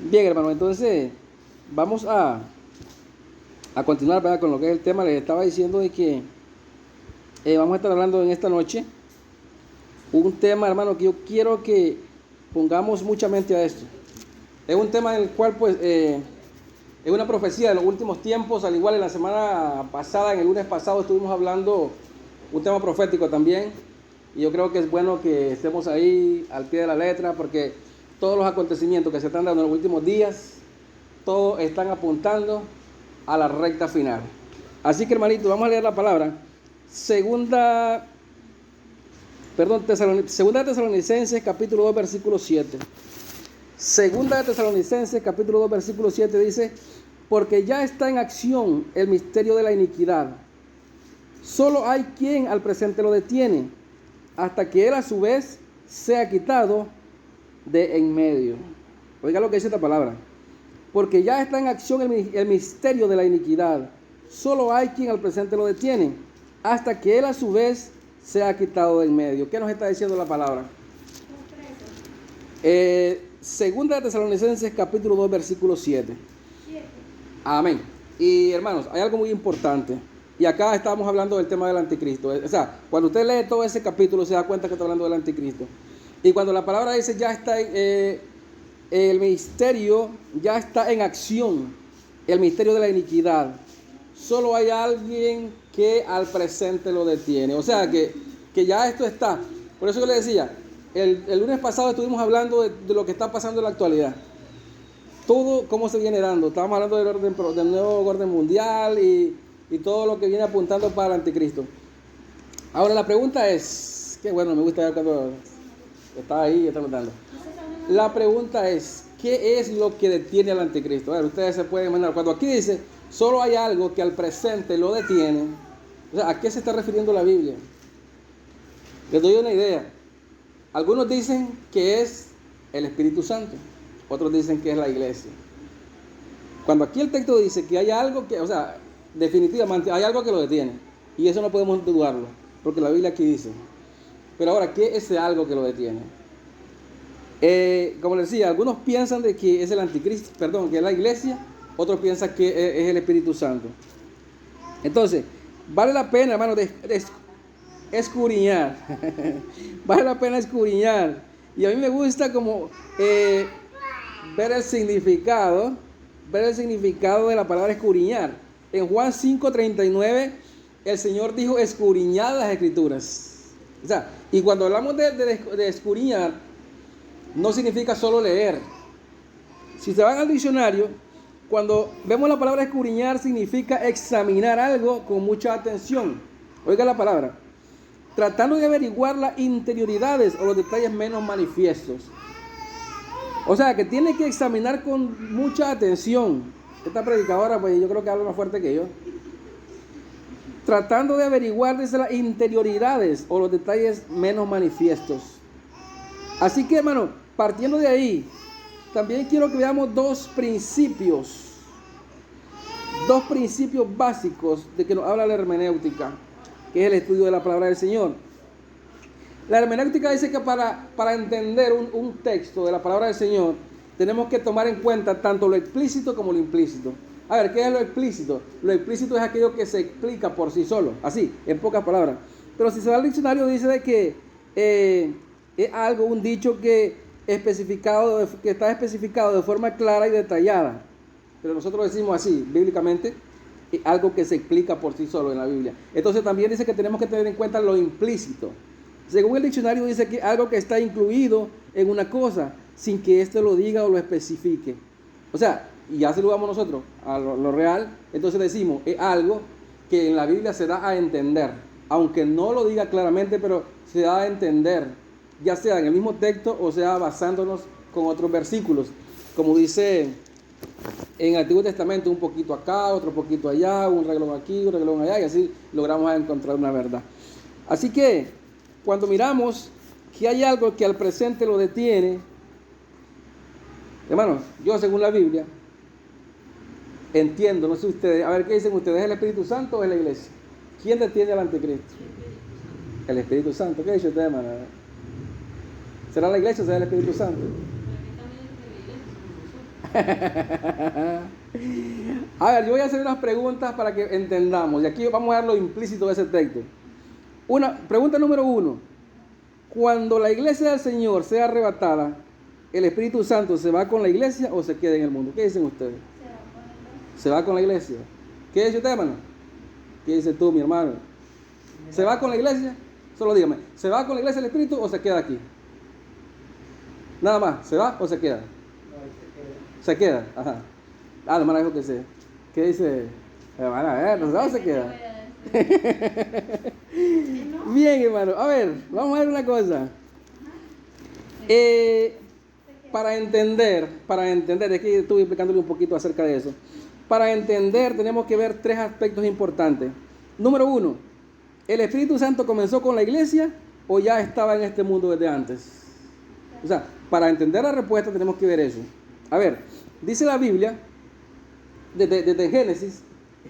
Bien, hermano, entonces vamos a continuar, ¿verdad?, con lo que es el tema. Les estaba diciendo de que vamos a estar hablando en esta noche un tema, hermano, que yo quiero que pongamos mucha mente a esto. Es un tema en el cual, pues, es una profecía de los últimos tiempos. Al igual en la semana pasada, en el lunes pasado, estuvimos hablando un tema profético también. Y yo creo que es bueno que estemos ahí al pie de la letra, porque todos los acontecimientos que se están dando en los últimos días, todos están apuntando a la recta final. Así que, hermanito, vamos a leer la palabra. Segunda de Tesalonicenses, capítulo 2, versículo 7. Segunda de Tesalonicenses, capítulo 2, versículo 7 dice: porque ya está en acción el misterio de la iniquidad. Solo hay quien al presente lo detiene, hasta que él a su vez sea quitado de en medio. Oiga lo que dice esta palabra. Porque ya está en acción el misterio de la iniquidad. Solo hay quien al presente lo detiene, hasta que él a su vez sea quitado de en medio. ¿Qué nos está diciendo la palabra? Segunda de Tesalonicenses, capítulo 2, versículo 7. Amén. Y hermanos, hay algo muy importante. Y acá estamos hablando del tema del anticristo. O sea, cuando usted lee todo ese capítulo se da cuenta que está hablando del anticristo. Y cuando la palabra dice ya está el misterio, ya está en acción, el misterio de la iniquidad, solo hay alguien que al presente lo detiene. O sea que ya esto está. Por eso yo le decía, el lunes pasado estuvimos hablando de lo que está pasando en la actualidad. Todo cómo se viene dando. Estábamos hablando del nuevo orden mundial y todo lo que viene apuntando para el anticristo. Ahora la pregunta es, que bueno, me gusta ver cuando está ahí y está contando. La pregunta es, ¿qué es lo que detiene al anticristo? A ver, ustedes se pueden imaginar, cuando aquí dice, solo hay algo que al presente lo detiene, o sea, ¿a qué se está refiriendo la Biblia? Les doy una idea. Algunos dicen que es el Espíritu Santo, otros dicen que es la iglesia. Cuando aquí el texto dice que hay algo que, o sea, definitivamente hay algo que lo detiene, y eso no podemos dudarlo, porque la Biblia aquí dice. Pero ahora, ¿qué es ese algo que lo detiene? Como les decía, algunos piensan de que es el anticristo, que es la iglesia, otros piensan que es el Espíritu Santo. Entonces, vale la pena, hermano, escudriñar. Vale la pena escudriñar. Y a mí me gusta como ver el significado de la palabra escudriñar. En Juan 5:39, el Señor dijo: escudriñad las Escrituras. O sea, y cuando hablamos de escudriñar, no significa solo leer. Si se van al diccionario, cuando vemos la palabra escudriñar, significa examinar algo con mucha atención. Oiga la palabra. Tratando de averiguar las interioridades o los detalles menos manifiestos. O sea, que tiene que examinar con mucha atención. Esta predicadora, pues yo creo que habla más fuerte que yo. Tratando de averiguar desde las interioridades o los detalles menos manifiestos. Así que, hermano, partiendo de ahí, también quiero que veamos dos principios básicos de que nos habla la hermenéutica, que es el estudio de la palabra del Señor. La hermenéutica dice que para entender un texto de la palabra del Señor, tenemos que tomar en cuenta tanto lo explícito como lo implícito. A ver, ¿qué es lo explícito? Lo explícito es aquello que se explica por sí solo, así, en pocas palabras. Pero si se va al diccionario, dice de que es algo, un dicho que está especificado de forma clara y detallada. Pero nosotros decimos así, bíblicamente, algo que se explica por sí solo en la Biblia. Entonces también dice que tenemos que tener en cuenta lo implícito. Según el diccionario dice que algo que está incluido en una cosa sin que éste lo diga o lo especifique. O sea, y ya se lo damos nosotros a lo real, entonces decimos, es algo que en la Biblia se da a entender, aunque no lo diga claramente, pero se da a entender, ya sea en el mismo texto o sea basándonos con otros versículos, como dice en el Antiguo Testamento, un poquito acá, otro poquito allá, un renglón aquí, un renglón allá, y así logramos encontrar una verdad. Así que cuando miramos que hay algo que al presente lo detiene, hermanos, yo según la Biblia entiendo, no sé ustedes, a ver qué dicen ustedes, ¿es el Espíritu Santo o es la iglesia? ¿Quién detiene al anticristo? El Espíritu Santo. ¿Qué dice usted, hermano? ¿Será la iglesia o será el Espíritu Santo? A ver, yo voy a hacer unas preguntas para que entendamos. Y aquí vamos a dar lo implícito de ese texto. Pregunta número 1. Cuando la iglesia del Señor sea arrebatada, ¿el Espíritu Santo se va con la iglesia o se queda en el mundo? ¿Qué dicen ustedes? Se va con la iglesia. ¿Qué dice usted, hermano? ¿Qué dices tú, mi hermano? ¿Se va con la iglesia? Solo dígame, ¿se va con la iglesia el Espíritu o se queda aquí? Nada más, ¿se va o se queda? Se queda, ajá. Ah, la hermana dijo que se. ¿Qué dice? Hermana, a ver, ¿no se va o se queda? Bien, hermano. A ver, vamos a ver una cosa. Para entender, es que estuve explicándole un poquito acerca de eso. Para entender tenemos que ver 3 aspectos importantes. Número 1, ¿el Espíritu Santo comenzó con la iglesia o ya estaba en este mundo desde antes? O sea, para entender la respuesta tenemos que ver eso. A ver, dice la Biblia, desde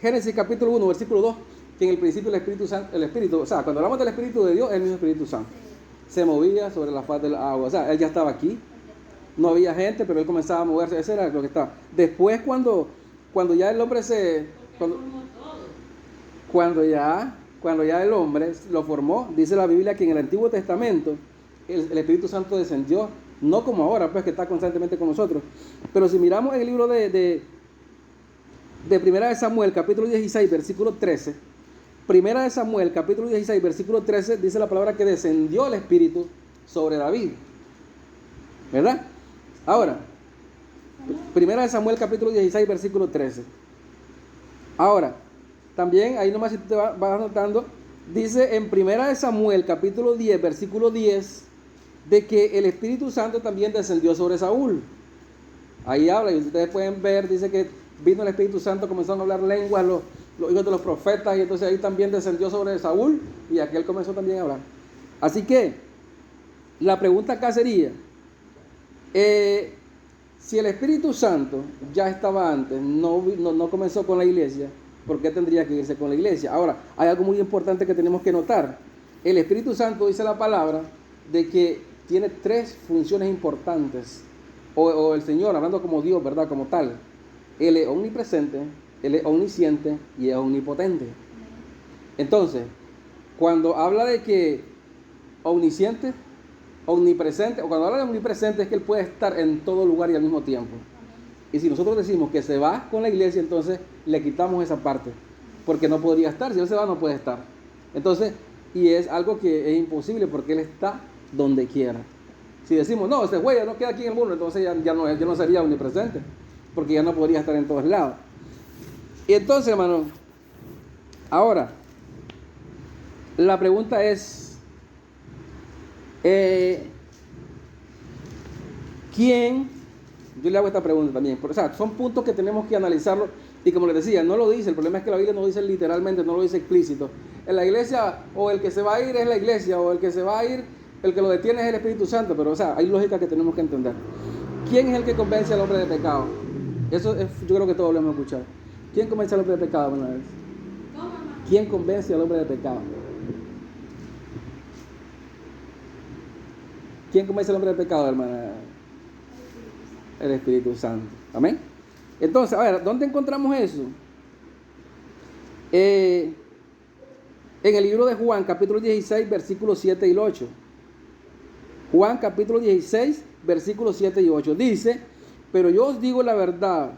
Génesis capítulo 1, versículo 2, que en el principio el Espíritu, o sea, cuando hablamos del Espíritu de Dios, es el mismo Espíritu Santo. Se movía sobre la faz del agua, o sea, él ya estaba aquí. No había gente, pero él comenzaba a moverse, eso era lo que estaba. Después cuando ya el hombre cuando ya el hombre lo formó, dice la Biblia que en el Antiguo Testamento el Espíritu Santo descendió, no como ahora, pues que está constantemente con nosotros. Pero si miramos el libro de Primera de Samuel, capítulo 16, versículo 13, Primera de Samuel, capítulo 16, versículo 13, dice la palabra que descendió el Espíritu sobre David. ¿Verdad? Ahora, Primera de Samuel, capítulo 16, versículo 13. Ahora, también, ahí nomás si te vas anotando, dice en Primera de Samuel, capítulo 10, versículo 10, de que el Espíritu Santo también descendió sobre Saúl. Ahí habla, y ustedes pueden ver, dice que vino el Espíritu Santo, comenzaron a hablar lenguas los hijos de los profetas, y entonces ahí también descendió sobre Saúl, y aquel comenzó también a hablar. Así que, la pregunta acá sería, si el Espíritu Santo ya estaba antes, no comenzó con la iglesia, ¿por qué tendría que irse con la iglesia? Ahora, hay algo muy importante que tenemos que notar. El Espíritu Santo dice la palabra de que tiene 3 funciones importantes. O el Señor, hablando como Dios, ¿verdad? Como tal. Él es omnipresente, Él es omnisciente y es omnipotente. Entonces, cuando habla de que omnisciente, omnipresente, o cuando habla de omnipresente es que Él puede estar en todo lugar y al mismo tiempo. Y si nosotros decimos que se va con la iglesia, entonces le quitamos esa parte, porque no podría estar. Si Él se va, no puede estar. Entonces, y es algo que es imposible porque Él está donde quiera. Si decimos, no, este güey ya no queda aquí en el mundo, entonces ya no sería omnipresente, porque ya no podría estar en todos lados. Y entonces, hermano, ahora, la pregunta es, ¿quién? Yo le hago esta pregunta también, o sea, son puntos que tenemos que analizarlo, y como les decía, no lo dice, el problema es que la Biblia no dice literalmente, no lo dice explícito. En la iglesia, o el que se va a ir es la iglesia, o el que se va a ir, el que lo detiene es el Espíritu Santo, pero o sea, hay lógica que tenemos que entender. ¿Quién es el que convence al hombre de pecado? Eso yo creo que todos lo hemos escuchado. ¿Quién convence al hombre de pecado una vez? ¿Quién convence al hombre de pecado? ¿Quién convence al hombre de pecado, hermana? El Espíritu Santo. Amén. Entonces, a ver, ¿dónde encontramos eso? En el libro de Juan, capítulo 16, versículos 7 y 8. Juan, capítulo 16, versículos 7 y 8. Dice, pero yo os digo la verdad,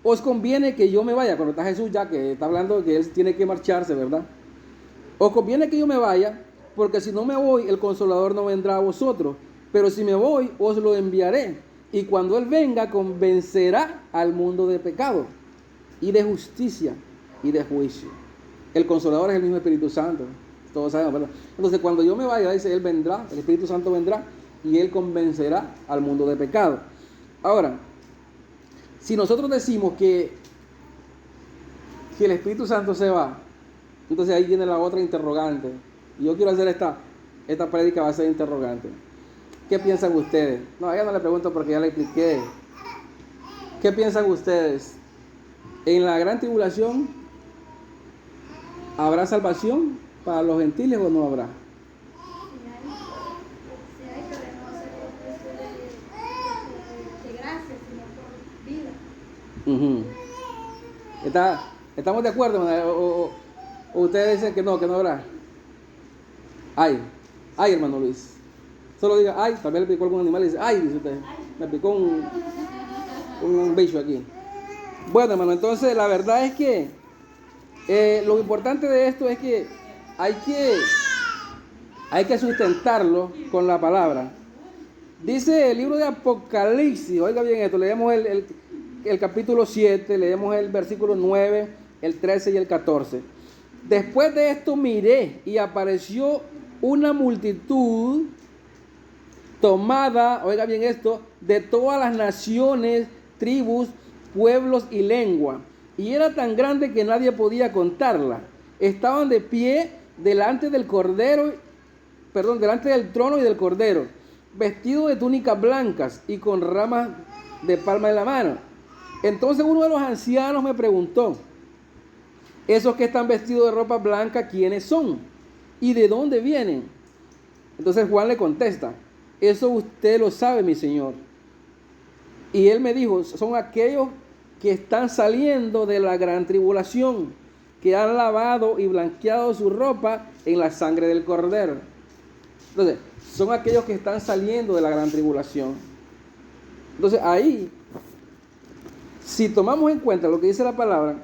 os conviene que yo me vaya. Cuando está Jesús ya que está hablando de que Él tiene que marcharse, ¿verdad? Os conviene que yo me vaya, porque si no me voy, el Consolador no vendrá a vosotros. Pero si me voy, os lo enviaré. Y cuando Él venga, convencerá al mundo de pecado, y de justicia, y de juicio. El Consolador es el mismo Espíritu Santo. Todos sabemos, ¿verdad? Entonces, cuando yo me vaya, dice, Él vendrá, el Espíritu Santo vendrá, y Él convencerá al mundo de pecado. Ahora, si nosotros decimos que el Espíritu Santo se va, entonces ahí viene la otra interrogante. Y yo quiero hacer esta prédica, va a ser interrogante. ¿Qué piensan ustedes? No, a ella no le pregunto porque ya le expliqué. ¿Qué piensan ustedes? ¿En la gran tribulación habrá salvación para los gentiles o no habrá? Ujú. ¿Estamos de acuerdo? O ustedes dicen que no habrá. Ay, hermano Luis. Solo diga, ay, también le picó algún animal y dice, ay, dice usted, me picó un bicho aquí. Bueno, hermano, entonces la verdad es que lo importante de esto es que hay que sustentarlo con la palabra. Dice el libro de Apocalipsis, oiga bien esto, leemos el capítulo 7, leemos el versículo 9, el 13 y el 14. Después de esto miré y apareció una multitud tomada, oiga bien esto, de todas las naciones, tribus, pueblos y lengua. Y era tan grande que nadie podía contarla. Estaban de pie delante del trono y del Cordero, vestidos de túnicas blancas y con ramas de palma en la mano. Entonces uno de los ancianos me preguntó, esos que están vestidos de ropa blanca, ¿quiénes son? ¿Y de dónde vienen? Entonces Juan le contesta, eso usted lo sabe, mi señor. Y él me dijo, son aquellos que están saliendo de la gran tribulación, que han lavado y blanqueado su ropa en la sangre del Cordero. Entonces, son aquellos que están saliendo de la gran tribulación. Entonces, ahí, si tomamos en cuenta lo que dice la palabra,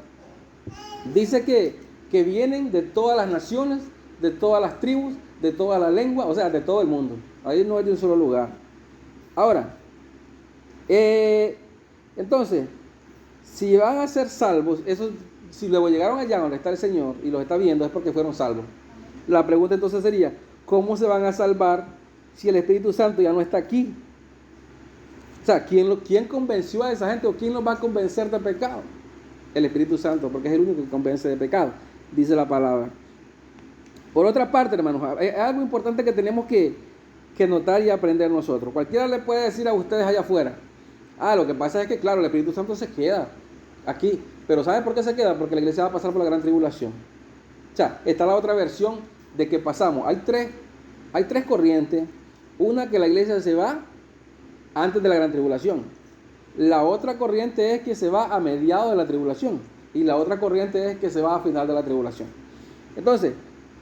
dice que vienen de todas las naciones, de todas las tribus, de toda la lengua, o sea, de todo el mundo. Ahí no es de un solo lugar. Ahora, entonces, si van a ser salvos, eso, si luego llegaron allá donde está el Señor y los está viendo, es porque fueron salvos. La pregunta entonces sería, ¿cómo se van a salvar si el Espíritu Santo ya no está aquí? O sea, ¿quién convenció a esa gente o quién los va a convencer de pecado? El Espíritu Santo, porque es el único que convence de pecado, dice la palabra. Por otra parte, hermanos, es algo importante que tenemos que notar y aprender nosotros. Cualquiera le puede decir a ustedes allá afuera, lo que pasa es que, claro, el Espíritu Santo se queda aquí, pero ¿sabe por qué se queda? Porque la iglesia va a pasar por la gran tribulación. O sea, está la otra versión de que pasamos. Hay tres corrientes. Una, que la iglesia se va antes de la gran tribulación. La otra corriente es que se va a mediados de la tribulación. Y la otra corriente es que se va a final de la tribulación. Entonces,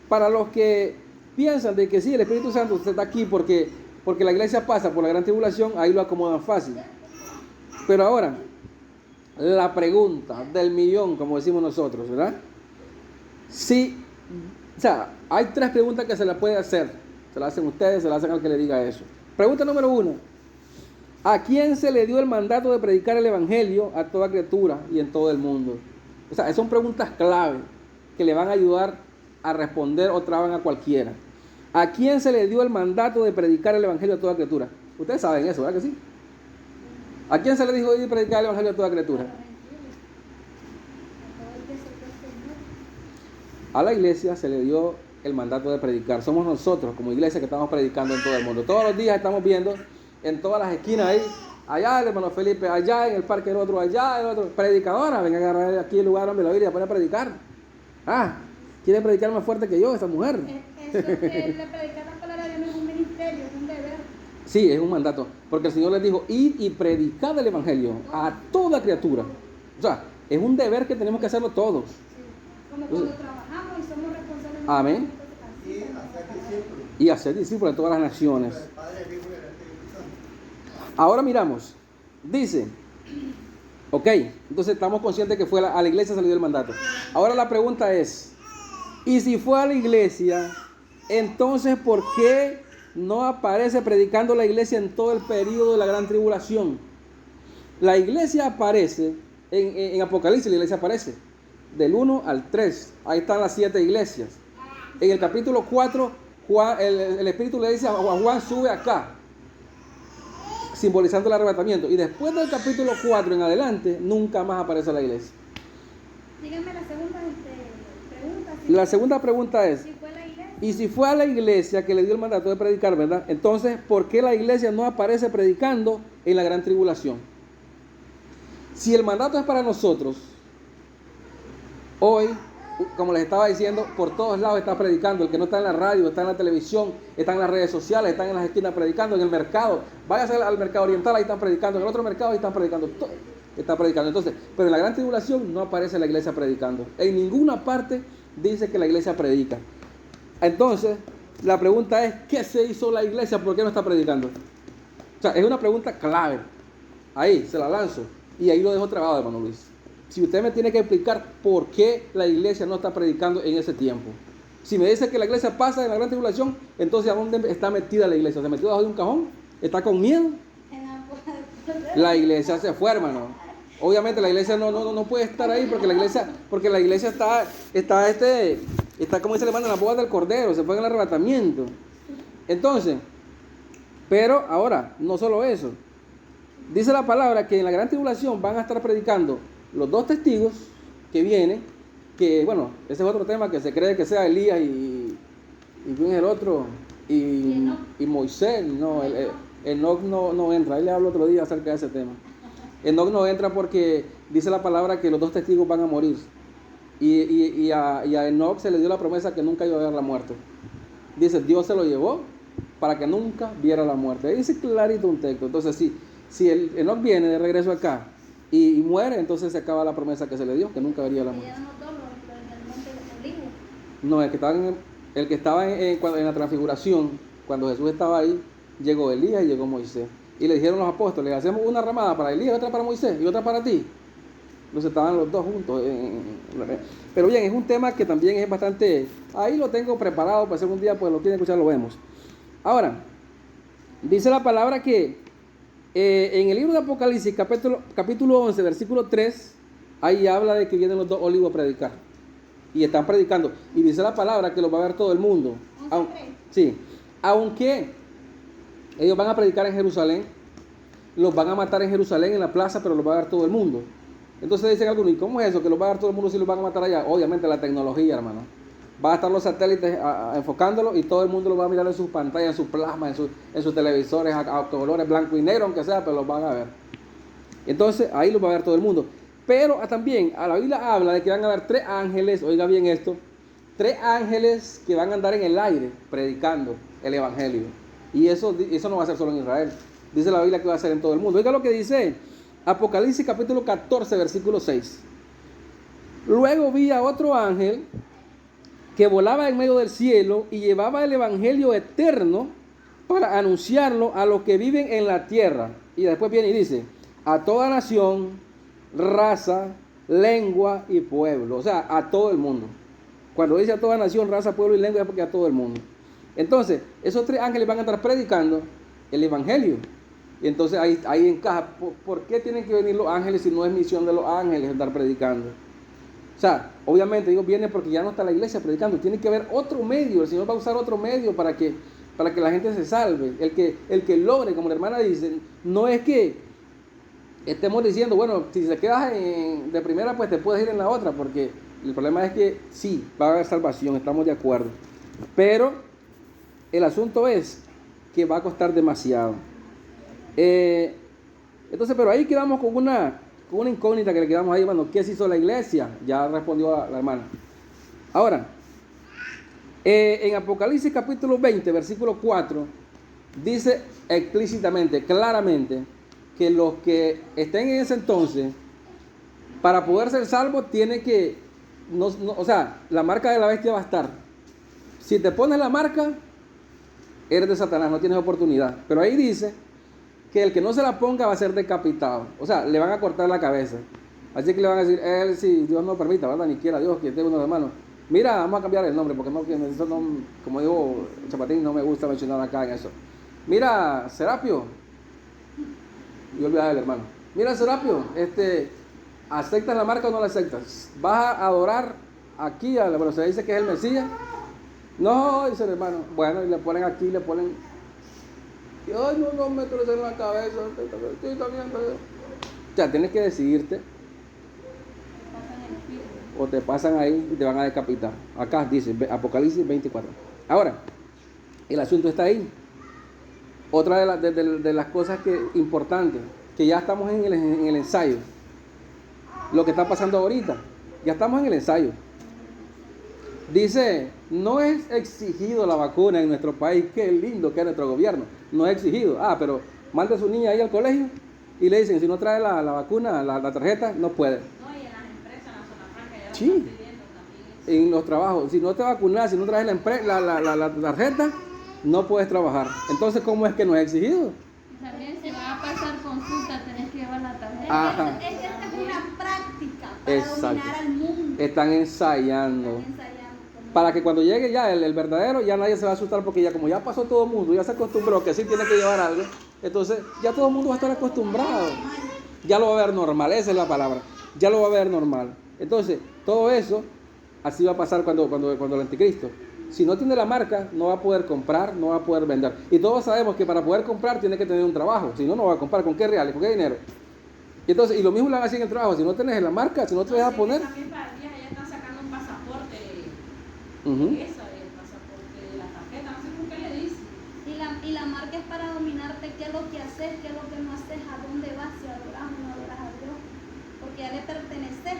para los que piensan de que sí, el Espíritu Santo está aquí porque la iglesia pasa por la gran tribulación, ahí lo acomodan fácil. Pero ahora, la pregunta del millón, como decimos nosotros, ¿verdad? Sí, o sea, hay tres preguntas que se las puede hacer. Se las hacen ustedes, se las hacen al que le diga eso. Pregunta número 1. ¿A quién se le dio el mandato de predicar el evangelio a toda criatura y en todo el mundo? O sea, son preguntas clave que le van a ayudar a responder o traban a cualquiera. ¿A quién se le dio el mandato de predicar el evangelio a toda criatura? Ustedes saben eso, ¿verdad que sí? ¿A quién se le dijo ir a predicar el evangelio a toda criatura? A la iglesia se le dio el mandato de predicar. Somos nosotros como iglesia que estamos predicando en todo el mundo. Todos los días estamos viendo en todas las esquinas ahí, allá el hermano Felipe, allá en el parque el otro, allá el otro. Predicadora, venga a agarrar aquí el lugar donde la Biblia pone a predicar. Quiere predicar más fuerte que yo esta mujer. Eso de predicar la palabra de Dios no es un ministerio, es un deber. Sí, es un mandato, porque el Señor les dijo, id y predicad el evangelio a toda criatura. O sea, es un deber que tenemos que hacerlo todos. Sí. Como cuando trabajamos y somos responsables. Amén. Y hacer discípulos de todas las naciones. Ahora miramos, dice, ok, entonces estamos conscientes que a la iglesia se le dio el mandato. Ahora la pregunta es, ¿y si fue a la iglesia, entonces por qué no aparece predicando la iglesia en todo el periodo de la gran tribulación? La iglesia aparece, en Apocalipsis la iglesia aparece, del 1 al 3, ahí están las 7 iglesias. En el capítulo 4, el Espíritu le dice a Juan, sube acá, simbolizando el arrebatamiento. Y después del capítulo 4 en adelante, nunca más aparece la iglesia. Díganme la segunda pregunta. La segunda pregunta es, Si fue la iglesia. y si fue a la iglesia que le dio el mandato de predicar, ¿verdad? Entonces, ¿por qué la iglesia no aparece predicando en la gran tribulación? Si el mandato es para nosotros, hoy, como les estaba diciendo, por todos lados está predicando. El que no está en la radio, está en la televisión, está en las redes sociales, están en las esquinas predicando, en el mercado. Váyase al mercado oriental, ahí están predicando. En el otro mercado, ahí están predicando. está predicando. Entonces, pero en la gran tribulación no aparece la iglesia predicando. En ninguna parte dice que la iglesia predica. Entonces, la pregunta es, ¿qué se hizo la iglesia? ¿Por qué no está predicando? O sea, es una pregunta clave. Ahí, se la lanzo. Y ahí lo dejo trabado, hermano Luis. Si usted me tiene que explicar por qué la iglesia no está predicando en ese tiempo. Si me dice que la iglesia pasa en la gran tribulación, entonces ¿a dónde está metida la iglesia? ¿Se metió debajo de un cajón? ¿Está con miedo? La iglesia se fue, hermano. Obviamente la iglesia no puede estar ahí porque la iglesia está como dice el hermano, en la boda del Cordero, se fue en el arrebatamiento. Entonces, pero ahora, no solo eso. Dice la palabra que en la gran tribulación van a estar predicando los dos testigos que vienen, que bueno, ese es otro tema que se cree que sea Elías y quién es el otro, y Moisés, no, Enoc no entra, ahí le hablo otro día acerca de ese tema. Enoc no entra porque dice la palabra que los dos testigos van a morir, y a Enoc se le dio la promesa que nunca iba a ver la muerte. Dice, Dios se lo llevó para que nunca viera la muerte. Ahí dice clarito un texto. Entonces si Enoc viene de regreso acá y muere, entonces se acaba la promesa que se le dio, que nunca vería la muerte. No, el que estaba en la transfiguración, cuando Jesús estaba ahí, llegó Elías y llegó Moisés. Y le dijeron los apóstoles, hacemos una ramada para Elías, otra para Moisés y otra para ti. Entonces estaban los dos juntos. Pero bien, es un tema que también es bastante... Ahí lo tengo preparado para hacer un día, pues lo quieren escuchar, lo vemos. Ahora, dice la palabra que en el libro de Apocalipsis, capítulo 11, versículo 3, ahí habla de que vienen los dos olivos a predicar. Y están predicando. Y dice la palabra que los va a ver todo el mundo. Sí, aunque ellos van a predicar en Jerusalén, los van a matar en Jerusalén, en la plaza, pero los va a ver todo el mundo. Entonces dicen algunos, ¿y cómo es eso? Que los va a ver todo el mundo si los van a matar allá. Obviamente la tecnología, hermano. Va a estar los satélites enfocándolo y todo el mundo lo va a mirar en sus pantallas, en sus plasmas, en sus televisores a colores blanco y negro, aunque sea, pero los van a ver. Entonces ahí los va a ver todo el mundo. Pero también a la Biblia habla de que van a haber 3 ángeles, oiga bien esto, 3 ángeles que van a andar en el aire predicando el evangelio. Y eso no va a ser solo en Israel. Dice la Biblia que va a ser en todo el mundo. Oiga lo que dice Apocalipsis capítulo 14, versículo 6. Luego vi a otro ángel que volaba en medio del cielo y llevaba el evangelio eterno para anunciarlo a los que viven en la tierra. Y después viene y dice, a toda nación, raza, lengua y pueblo. O sea, a todo el mundo. Cuando dice a toda nación, raza, pueblo y lengua es porque a todo el mundo. Entonces, esos 3 ángeles van a estar predicando el evangelio. Y entonces ahí encaja. ¿Por qué tienen que venir los ángeles si no es misión de los ángeles estar predicando? O sea, obviamente ellos vienen porque ya no está la iglesia predicando. Tiene que haber otro medio. El Señor va a usar otro medio para que la gente se salve. El que logre, como la hermana dice, no es que estemos diciendo, bueno, si se quedas de primera, pues te puedes ir en la otra, porque el problema es que sí, va a haber salvación, estamos de acuerdo. Pero el asunto es que va a costar demasiado. Entonces, pero ahí quedamos con una incógnita que le quedamos ahí, hermano. ¿Qué se hizo la iglesia? Ya respondió la hermana. Ahora, en Apocalipsis capítulo 20, versículo 4, dice explícitamente, claramente, que los que estén en ese entonces, para poder ser salvos, tiene que, o sea, la marca de la bestia va a estar. Si te pones la marca, eres de Satanás, no tienes oportunidad. Pero ahí dice que el que no se la ponga va a ser decapitado. O sea, le van a cortar la cabeza. Así que le van a decir, si Dios no permita, ¿verdad? Ni quiera Dios, que tenga unos hermanos. Mira, vamos a cambiar el nombre, porque eso no, como digo Chapatín, no me gusta mencionar acá en eso. Mira, Serapio. Y olvidar el hermano. Mira, Serapio, ¿aceptas la marca o no la aceptas? ¿Vas a adorar aquí? Bueno, se dice que es el Mesías. No, dice el hermano. Bueno, y le ponen aquí, le ponen... Y, ay, no me crucen en la cabeza. O sea, tienes que decidirte. O te pasan ahí y te van a decapitar. Acá dice, Apocalipsis 24. Ahora, el asunto está ahí. Otra de las cosas importantes, que ya estamos en el ensayo. Lo que está pasando ahorita, ya estamos en el ensayo. Dice, no es exigido la vacuna en nuestro país. Qué lindo que es nuestro gobierno. No es exigido. Pero mande a su niña ahí al colegio y le dicen, si no trae la vacuna, la tarjeta, no puede. No, y en las empresas, en la zona franca, ya lo Sí. están pidiendo también. En los trabajos, si no te vacunas, si no traes la tarjeta, no puedes trabajar. Entonces, ¿cómo es que nos es exigido? También si va a pasar consulta, tenés que llevar la tarjeta. Ajá. Es que esta es una práctica para Exacto. dominar al mundo. Están ensayando. Están ensayando con Para que cuando llegue ya el verdadero, ya nadie se va a asustar porque ya como ya pasó todo el mundo, ya se acostumbró que sí tiene que llevar algo, entonces ya todo el mundo va a estar acostumbrado. Ya lo va a ver normal, esa es la palabra. Ya lo va a ver normal. Entonces, todo eso, así va a pasar cuando el anticristo. Si no tiene la marca, no va a poder comprar, no va a poder vender. Y todos sabemos que para poder comprar tiene que tener un trabajo. Si no, no va a comprar. ¿Con qué reales? ¿Con qué dinero? Y entonces, y lo mismo lo van a hacer en el trabajo. Si no tenés la marca, si no te vas a poner. También para el día ya están sacando un pasaporte. Ujú. Eso es el pasaporte de la tarjeta, no sé por qué le dicen. Y la marca es para dominarte qué es lo que haces, qué es lo que no haces, a dónde vas, si adoras o no adoras a Dios. Porque ya le perteneces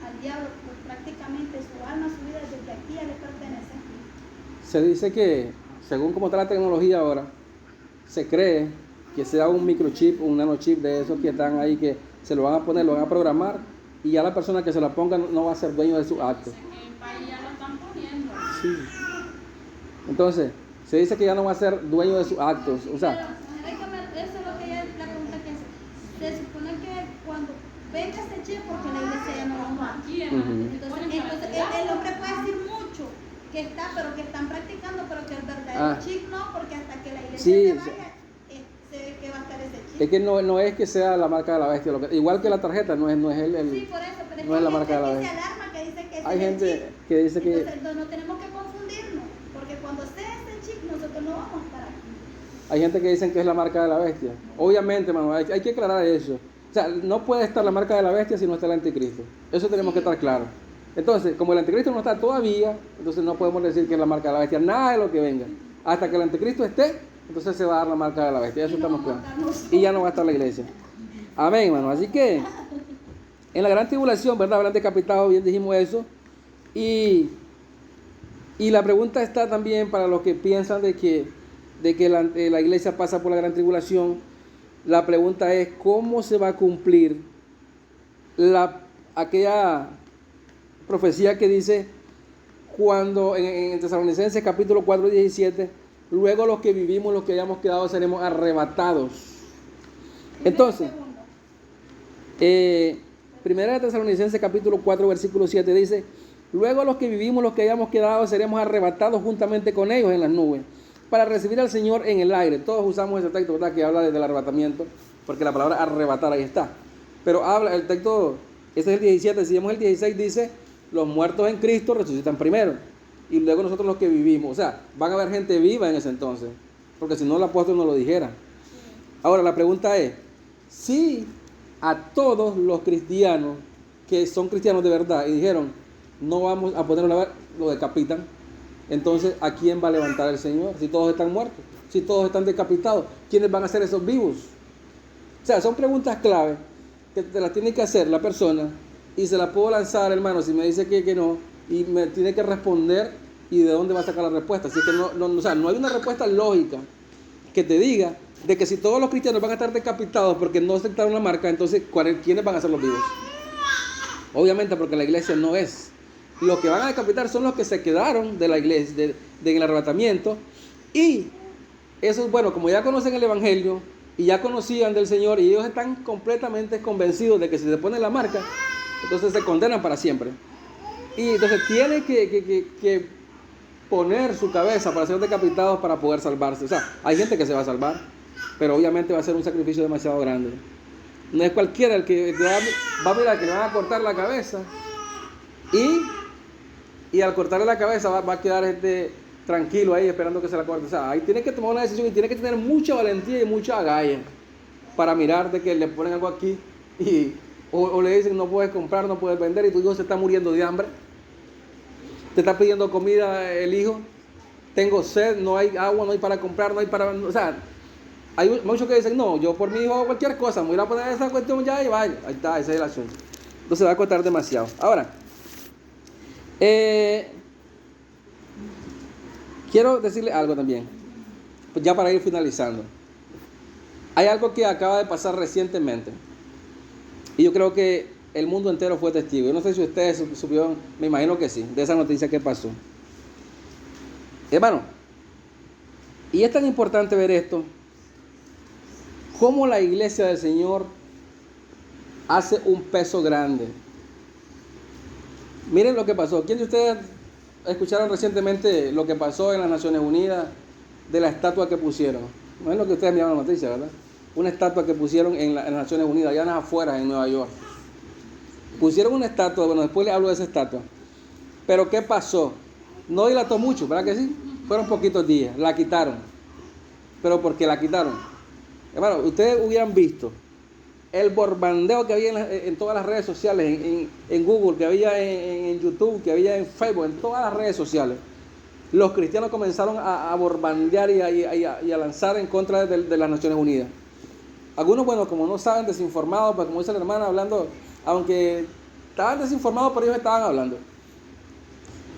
al diablo, pues prácticamente su alma, su vida, desde aquí ya le pertenece. Se dice que, según como está la tecnología ahora, se cree que sea un microchip, un nanochip de esos que están ahí, que se lo van a poner, lo van a programar, y ya la persona que se la ponga no va a ser dueño de sus actos. Dicen que en el país ya lo están poniendo. Sí. Entonces, se dice que ya no va a ser dueño de sus actos. O sea, Eso es lo que ella, la pregunta que hace. Se supone que cuando venga este chip, porque la iglesia ya no va a jugar. Aquí en Ujú. Entonces el hombre puede decir mucho que está, pero que están practicando, pero que el verdadero Ah. chip no, porque hasta que la iglesia Sí, se sí. vaya, se ve que va a estar ese chip. es que no es que sea la marca de la bestia, igual que la tarjeta, no es el Sí, por eso, pero no es la hay marca de la gente que se bestia. alarma, que dice que ese Hay es el gente chip. que dice que Entonces no tenemos que confundirnos, porque cuando sea ese chip, nosotros no vamos a estar aquí. hay gente que dicen que es la marca de la bestia. Obviamente, hermano, hay que aclarar eso. O sea, no puede estar la marca de la bestia si no está el anticristo. Eso tenemos que estar claros. Entonces, como el anticristo no está todavía, entonces no podemos decir que es la marca de la bestia, nada de lo que venga. Hasta que el anticristo esté, entonces se va a dar la marca de la bestia. Eso Y no estamos vamos a claros. estar nosotros. Y ya no va a estar la iglesia. Amén, hermano. Así que, en la gran tribulación, ¿verdad? Habrán decapitado, bien dijimos eso. Y la pregunta está también para los que piensan de que la iglesia pasa por la gran tribulación. La pregunta es, ¿cómo se va a cumplir aquella profecía que dice cuando en Tesalonicenses capítulo 4, 17, luego los que vivimos, los que hayamos quedado, seremos arrebatados? Entonces, Primera de Tesalonicenses capítulo 4, versículo 7 dice, luego los que vivimos, los que hayamos quedado, seremos arrebatados juntamente con ellos en las nubes, para recibir al Señor en el aire. Todos usamos ese texto, ¿verdad?, que habla del arrebatamiento, porque la palabra arrebatar ahí está. Pero habla, el texto, ese es el 17, si vemos el 16, dice, los muertos en Cristo resucitan primero, y luego nosotros los que vivimos. O sea, van a haber gente viva en ese entonces, porque si no el apóstol no lo dijera. Ahora la pregunta es, si a todos los cristianos que son cristianos de verdad y dijeron, no vamos a ponerlo a ver, lo decapitan, entonces ¿a quién va a levantar el Señor? Si todos están muertos, si todos están decapitados, ¿quiénes van a ser esos vivos? O sea, son preguntas clave que te las tiene que hacer la persona y se las puedo lanzar, hermano, si me dice que no, y me tiene que responder y de dónde va a sacar la respuesta. Así que o sea, no hay una respuesta lógica que te diga de que si todos los cristianos van a estar decapitados porque no aceptaron la marca, entonces ¿quiénes van a ser los vivos? Obviamente porque la iglesia no es. Los que van a decapitar son los que se quedaron de la iglesia, del arrebatamiento. Y eso es bueno, como ya conocen el evangelio y ya conocían del Señor y ellos están completamente convencidos de que si se pone la marca, entonces se condenan para siempre. Y entonces tienen que poner su cabeza para ser decapitados para poder salvarse. O sea, hay gente que se va a salvar, pero obviamente va a ser un sacrificio demasiado grande. No es cualquiera el que va a mirar que le van a cortar la cabeza y al cortarle la cabeza va a quedar gente tranquilo ahí esperando que se la corte. O sea, ahí tiene que tomar una decisión y tiene que tener mucha valentía y mucha agallas para mirar de que le ponen algo aquí o le dicen no puedes comprar, no puedes vender y tu hijo se está muriendo de hambre. Te está pidiendo comida el hijo, tengo sed, no hay agua, no hay para comprar, no hay para... O sea, hay muchos que dicen, no, yo por mi hijo hago cualquier cosa, me voy a poner esa cuestión ya y vaya. Ahí está, ese es el asunto. Entonces va a costar demasiado. Ahora, quiero decirle algo también, pues ya para ir finalizando. Hay algo que acaba de pasar recientemente. Y yo creo que el mundo entero fue testigo. Yo no sé si ustedes supieron, me imagino que sí, de esa noticia que pasó. Hermano, y es tan importante ver esto, cómo la iglesia del Señor hace un peso grande. Miren lo que pasó. ¿Quién de ustedes escucharon recientemente lo que pasó en las Naciones Unidas de la estatua que pusieron? No es lo que ustedes miraron la noticia, ¿verdad? Una estatua que pusieron en las Naciones Unidas, allá en las afueras, en Nueva York. Pusieron una estatua, bueno, después les hablo de esa estatua. Pero ¿qué pasó? No dilató mucho, ¿verdad que sí? Fueron poquitos días, la quitaron. ¿Pero por qué la quitaron? Hermano, ustedes hubieran visto el borbandeo que había en todas las redes sociales, en Google, que había en YouTube, que había en Facebook, en todas las redes sociales. Los cristianos comenzaron a borbandear y a lanzar en contra de las Naciones Unidas. Algunos, bueno, como no saben, desinformados, pues como dice la hermana, hablando, aunque estaban desinformados, pero ellos estaban hablando.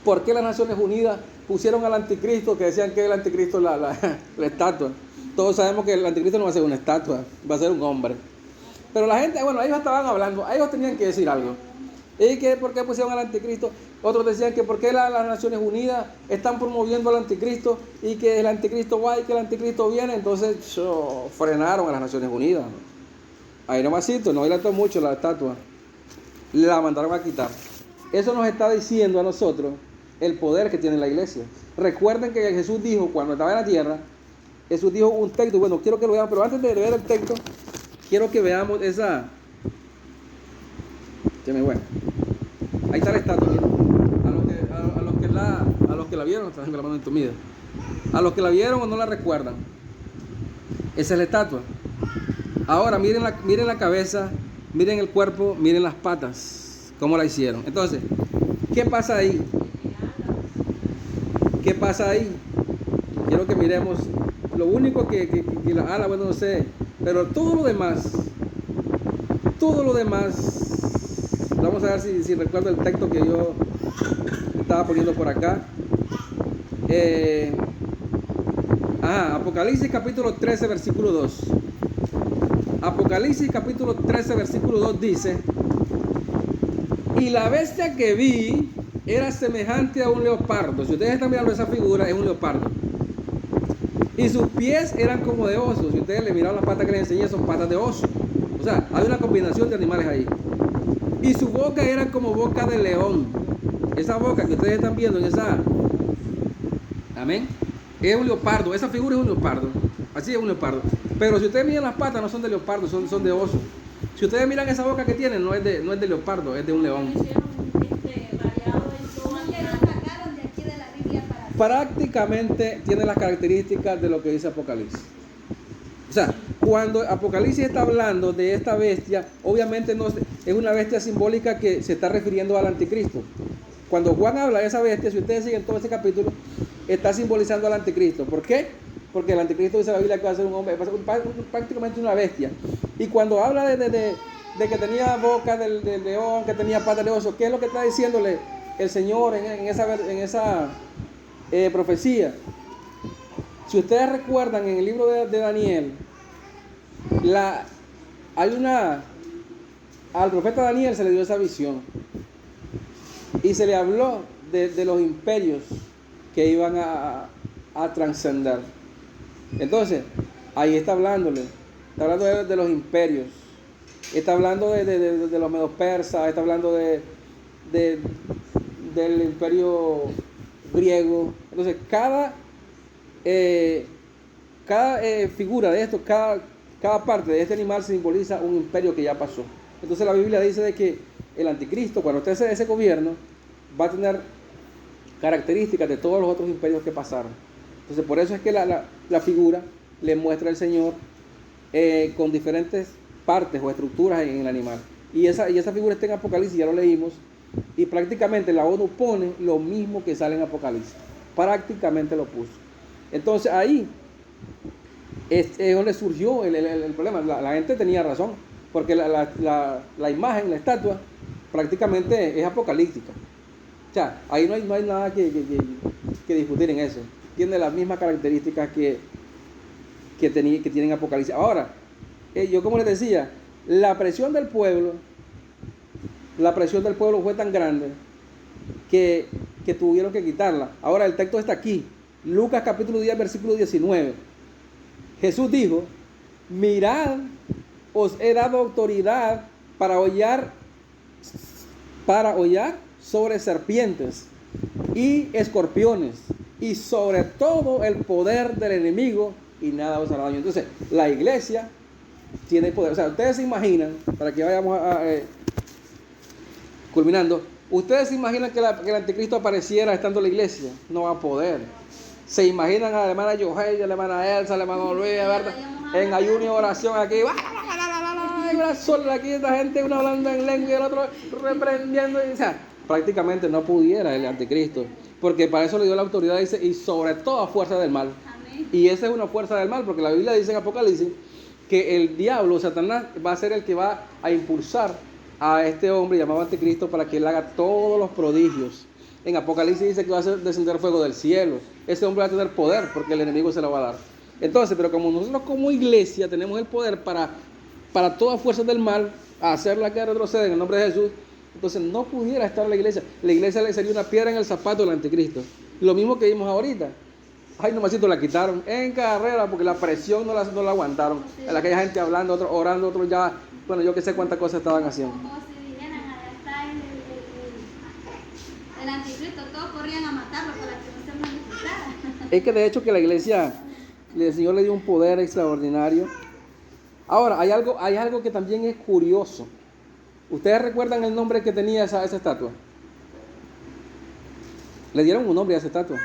¿Por qué las Naciones Unidas pusieron al anticristo, que decían que el anticristo es la estatua? Todos sabemos que el anticristo no va a ser una estatua, va a ser un hombre. Pero la gente, bueno, ellos estaban hablando, ellos tenían que decir algo. ¿Y que por qué pusieron al anticristo? Otros decían que por qué las Naciones Unidas están promoviendo al anticristo y que el anticristo va y que el anticristo viene. Entonces frenaron a las Naciones Unidas. Ahí nomasito, no dilató mucho la estatua. La mandaron a quitar. Eso nos está diciendo a nosotros el poder que tiene la iglesia. Recuerden que Jesús dijo, cuando estaba en la tierra, Jesús dijo un texto, bueno, quiero que lo vean, pero antes de ver el texto, quiero que veamos esa... Bueno, ahí está la estatua, miren. A los que la vieron, están con la mano entumida. A los que la vieron o no la recuerdan, esa es la estatua. Ahora miren la cabeza, miren el cuerpo, miren las patas, cómo la hicieron. Entonces, ¿qué pasa ahí? ¿Qué pasa ahí? Quiero que miremos. Lo único que la ala, bueno, no sé, pero todo lo demás, vamos a ver si recuerdo el texto que yo estaba poniendo por acá. Apocalipsis capítulo 13, versículo 2. Apocalipsis capítulo 13, versículo 2 dice: y la bestia que vi era semejante a un leopardo. Si ustedes están mirando esa figura, es un leopardo. Y sus pies eran como de oso. Si ustedes le miraron las patas que les enseñé, son patas de oso. O sea, hay una combinación de animales ahí. Y su boca era como boca de león. Esa boca que ustedes están viendo en esa... Amén. Es un leopardo. Esa figura es un leopardo. Así es un leopardo. Pero si ustedes miran las patas, no son de leopardo, son de oso. Si ustedes miran esa boca que tienen, no es de leopardo, es de un león. Prácticamente tiene las características de lo que dice Apocalipsis. O sea, cuando Apocalipsis está hablando de esta bestia, obviamente no es una bestia simbólica que se está refiriendo al anticristo. Cuando Juan habla de esa bestia, si ustedes siguen todo ese capítulo, está simbolizando al anticristo. ¿Por qué? Porque el anticristo dice la Biblia que va a ser un hombre, va a ser prácticamente una bestia. Y cuando habla de que tenía boca del león, que tenía patas de oso, ¿qué es lo que está diciéndole el Señor en esa profecía? Si ustedes recuerdan, en el libro de Daniel, al profeta Daniel se le dio esa visión y se le habló de los imperios que iban a trascender. Entonces, ahí está hablando de los imperios, está hablando de los medos persas, está hablando del imperio griego. Entonces, cada figura de esto, cada parte de este animal simboliza un imperio que ya pasó. Entonces la Biblia dice de que el anticristo, cuando esté ese gobierno, va a tener características de todos los otros imperios que pasaron. Entonces por eso es que la figura le muestra al Señor con diferentes partes o estructuras en el animal. Y esa figura está en Apocalipsis, ya lo leímos, y prácticamente la ONU pone lo mismo que sale en Apocalipsis. Prácticamente lo puso. Entonces ahí es donde surgió el problema. La gente tenía razón, porque la imagen, la estatua, prácticamente es apocalíptica. O sea, ahí no hay nada que discutir en eso. Tiene las mismas características que tienen Apocalipsis. Ahora, yo como les decía, la presión del pueblo fue tan grande que tuvieron que quitarla. Ahora el texto está aquí, Lucas capítulo 10, versículo 19. Jesús dijo, mirad, os he dado autoridad para hollar sobre serpientes y escorpiones y sobre todo el poder del enemigo y nada os hará daño. Entonces, la iglesia tiene poder. O sea, ustedes se imaginan, para que vayamos culminando, ustedes se imaginan que el anticristo apareciera estando en la iglesia. No va a poder. Se imaginan a la hermana Yohei, a la hermana Elsa, a la hermana Luis, ¿verdad? En ayuno y oración aquí. Una sola aquí, esta gente, uno hablando en lengua y el otro reprendiendo. O sea, prácticamente no pudiera el anticristo. Porque para eso le dio la autoridad, dice, y sobre toda fuerza del mal. Amén. Y esa es una fuerza del mal, porque la Biblia dice en Apocalipsis que el diablo, Satanás, va a ser el que va a impulsar a este hombre llamado anticristo para que él haga todos los prodigios. En Apocalipsis dice que va a descender fuego del cielo. Ese hombre va a tener poder porque el enemigo se lo va a dar. Entonces, pero como nosotros como iglesia tenemos el poder para todas fuerzas del mal, hacerla que retroceda en el nombre de Jesús, entonces no pudiera estar la iglesia. La iglesia le sería una piedra en el zapato del anticristo. Lo mismo que vimos ahorita. Ay, nomasito, la quitaron en carrera porque la presión no la aguantaron. Aquella gente hablando, otros orando, otros ya, bueno, yo que sé cuántas cosas estaban haciendo. Como si dijeran, allá está el anticristo, todos corrían a matarlo para que no se manifestara. Es que de hecho que la iglesia, el Señor le dio un poder extraordinario. Ahora, hay algo que también es curioso. ¿Ustedes recuerdan el nombre que tenía esa estatua? Le dieron un nombre a esa estatua.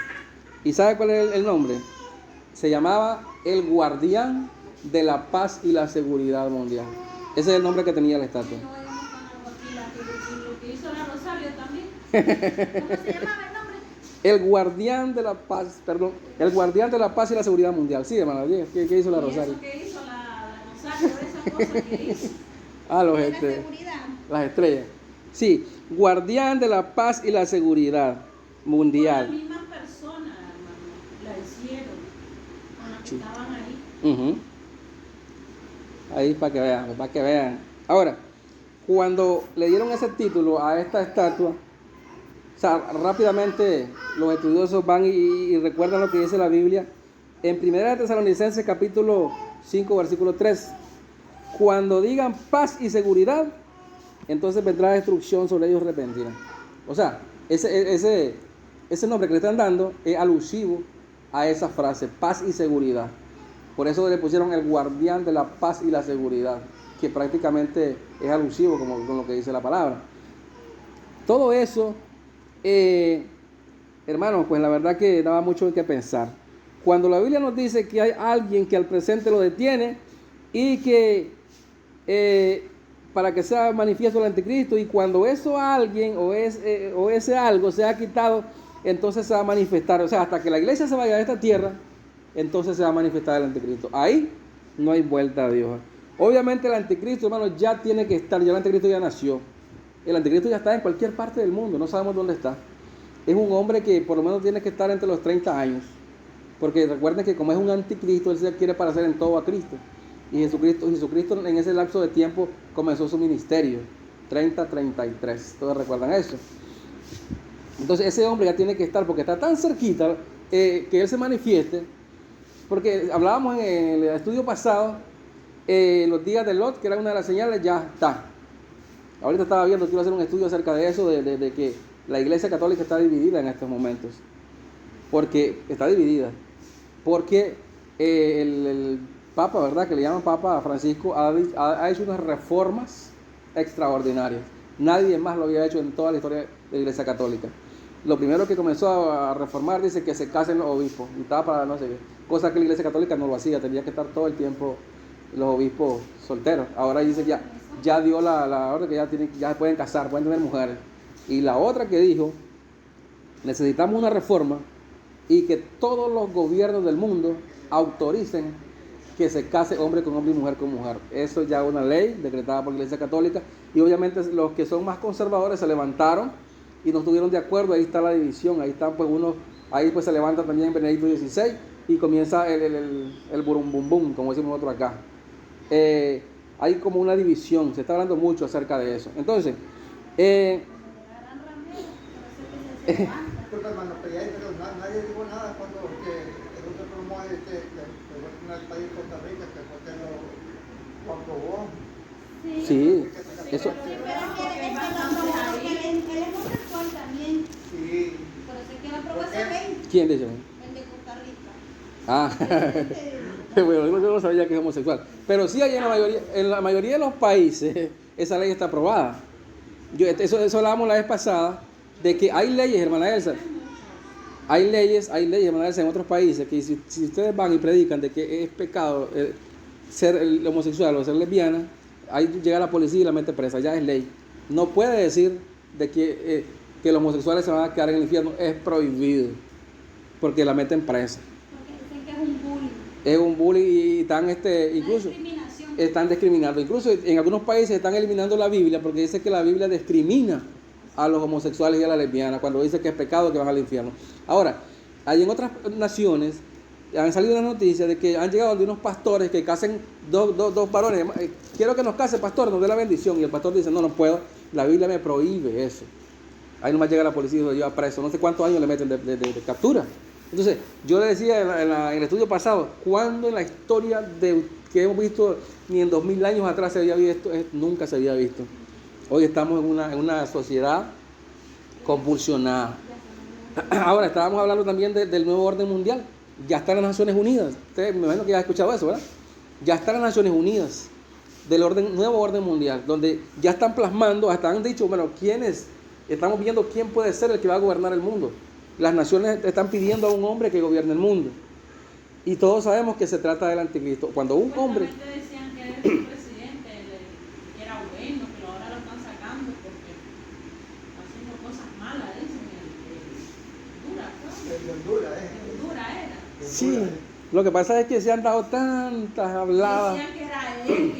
¿Y sabe cuál es el nombre? Se llamaba el Guardián de la Paz y la Seguridad Mundial. Ese es el nombre que tenía la estatua. No vayamos con algo aquí, lo que hizo la Rosario también. ¿Cómo se llamaba el nombre? El Guardián de la Paz, perdón, el Guardián de la Paz y la Seguridad Mundial. Sí, hermana, ¿qué hizo la Rosario? ¿Y eso que hizo la Rosario? Esa cosa que hizo. Ah, De la seguridad. las estrellas. Sí, Guardián de la Paz y la Seguridad Mundial. Las mismas personas, hermano, la hicieron. Con las que Sí. estaban ahí. Ahí para que vean. Ahora, cuando le dieron ese título a esta estatua, o sea, rápidamente los estudiosos van y recuerdan lo que dice la Biblia en 1 Tesalonicenses capítulo 5 versículo 3. Cuando digan paz y seguridad, entonces vendrá destrucción sobre ellos repentina. O sea, ese nombre que le están dando es alusivo a esa frase, paz y seguridad. Por eso le pusieron el Guardián de la Paz y la Seguridad, que prácticamente es alusivo con lo que dice la palabra. Todo eso, hermanos, pues la verdad que daba mucho que pensar. Cuando la Biblia nos dice que hay alguien que al presente lo detiene y que para que sea manifiesto el anticristo, y cuando eso alguien o ese algo sea quitado, entonces se va a manifestar. O sea, hasta que la iglesia se vaya de esta tierra, entonces se va a manifestar el anticristo. Ahí no hay vuelta a Dios. Obviamente el anticristo, hermano, ya tiene que estar. Ya el anticristo ya nació. El anticristo ya está en cualquier parte del mundo. No sabemos dónde está. Es un hombre que por lo menos tiene que estar entre los 30 años. Porque recuerden que como es un anticristo, él se quiere parecer en todo a Cristo. Y Jesucristo en ese lapso de tiempo comenzó su ministerio. 30-33. Todos recuerdan eso. Entonces ese hombre ya tiene que estar, porque está tan cerquita que él se manifieste. Porque hablábamos en el estudio pasado, los días de Lot, que era una de las señales, ya está. Ahorita estaba viendo que iba a hacer un estudio acerca de eso, de que la iglesia católica está dividida en estos momentos. Porque está dividida. Porque el Papa, ¿verdad? Que le llaman Papa Francisco, ha hecho unas reformas extraordinarias. Nadie más lo había hecho en toda la historia de la iglesia católica. Lo primero que comenzó a reformar, dice que se casen los obispos. Y estaba para no sé qué. Cosa que la iglesia católica no lo hacía. Tenía que estar todo el tiempo los obispos solteros. Ahora dice ya dio la orden que ya pueden casar, pueden tener mujeres. Y la otra que dijo, necesitamos una reforma y que todos los gobiernos del mundo autoricen que se case hombre con hombre y mujer con mujer. Eso ya es una ley decretada por la iglesia católica. Y obviamente los que son más conservadores se levantaron y no estuvieron de acuerdo. Ahí está la división. Ahí está pues ahí pues se levanta también Benedicto XVI y comienza el burum bum bum, como decimos nosotros acá. hay como una división, se está hablando mucho acerca de eso. Entonces, Disculpa, hermano, pero nadie dijo nada cuando el otro promueve que fue en el país de Costa Rica, que fue que lo aprobó. sí, eso, Él es homosexual también. Sí. Pero sé que él aprobó esa ley. ¿quién dice? El de Costa Rica. Ah, bueno, yo no sabía que es homosexual. Pero sí hay en la mayoría de los países, esa ley está aprobada. Eso hablábamos la vez pasada, de que hay leyes, hermana Elsa. Hay leyes, hermana Elsa, en otros países, que si ustedes van y predican de que es pecado ser el homosexual o ser lesbiana, ahí llega la policía y la mete presa, ya es ley. No puede decir de que los homosexuales se van a quedar en el infierno, es prohibido, porque la meten presa. Porque dicen que es un bullying. Es un bullying y están incluso Discriminación. están discriminando. Incluso en algunos países están eliminando la Biblia porque dice que la Biblia discrimina a los homosexuales y a las lesbianas cuando dice que es pecado que van al infierno. Ahora, hay en otras naciones han salido las noticias de que han llegado de unos pastores que casen dos varones. Quiero que nos case, pastor, nos dé la bendición. Y el pastor dice, no puedo, la Biblia me prohíbe eso. Ahí nomás llega la policía y lo lleva preso. No sé cuántos años le meten de captura. Entonces, yo le decía en el estudio pasado, ¿cuándo en la historia que hemos visto, ni en 2000 años atrás se había visto? Nunca se había visto. Hoy estamos en una sociedad convulsionada. Ahora, estábamos hablando también del nuevo orden mundial. Ya están las Naciones Unidas. Ustedes me imagino que ya han escuchado eso, ¿verdad? Ya están las Naciones Unidas del nuevo orden mundial, donde ya están plasmando, hasta han dicho, bueno, estamos viendo quién puede ser el que va a gobernar el mundo. Las naciones están pidiendo a un hombre que gobierne el mundo. Y todos sabemos que se trata del anticristo. Cuando un hombre... Decían que era el presidente, que era bueno, pero ahora lo están sacando porque haciendo cosas malas, dicen. Honduras era. Sí, lo que pasa es que se han dado tantas habladas. Decían que era él